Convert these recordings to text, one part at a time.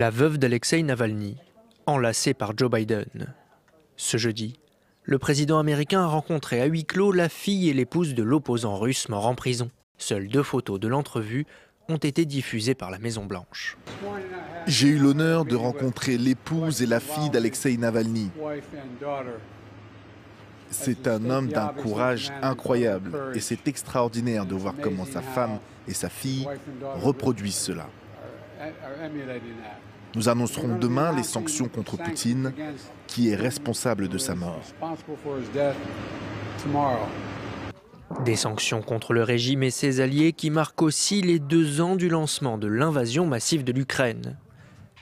La veuve d'Alexeï Navalny, enlacée par Joe Biden. Ce jeudi, le président américain a rencontré à huis clos la fille et l'épouse de l'opposant russe mort en prison. Seules 2 photos de l'entrevue ont été diffusées par la Maison-Blanche. J'ai eu l'honneur de rencontrer l'épouse et la fille d'Alexeï Navalny. C'est un homme d'un courage incroyable et c'est extraordinaire de voir comment sa femme et sa fille reproduisent cela. Nous annoncerons demain les sanctions contre Poutine, qui est responsable de sa mort. Des sanctions contre le régime et ses alliés qui marquent aussi les 2 ans du lancement de l'invasion massive de l'Ukraine.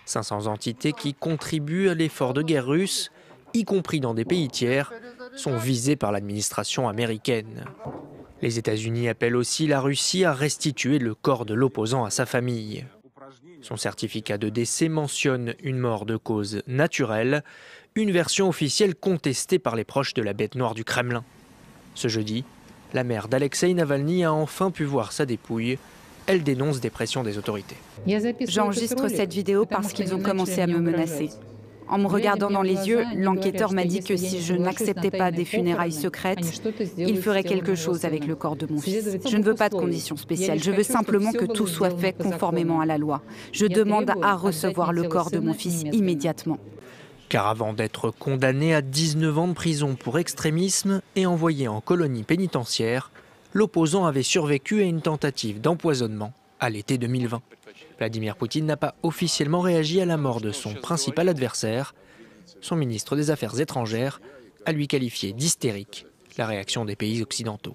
500 entités qui contribuent à l'effort de guerre russe, y compris dans des pays tiers, sont visées par l'administration américaine. Les États-Unis appellent aussi la Russie à restituer le corps de l'opposant à sa famille. Son certificat de décès mentionne une mort de cause naturelle, une version officielle contestée par les proches de la bête noire du Kremlin. Ce jeudi, la mère d'Alexeï Navalny a enfin pu voir sa dépouille. Elle dénonce des pressions des autorités. J'enregistre cette vidéo parce qu'ils ont commencé à me menacer. En me regardant dans les yeux, l'enquêteur m'a dit que si je n'acceptais pas des funérailles secrètes, il ferait quelque chose avec le corps de mon fils. Je ne veux pas de conditions spéciales, je veux simplement que tout soit fait conformément à la loi. Je demande à recevoir le corps de mon fils immédiatement. Car avant d'être condamné à 19 ans de prison pour extrémisme et envoyé en colonie pénitentiaire, l'opposant avait survécu à une tentative d'empoisonnement à l'été 2020. Vladimir Poutine n'a pas officiellement réagi à la mort de son principal adversaire. Son ministre des Affaires étrangères a lui qualifié d'hystérique la réaction des pays occidentaux.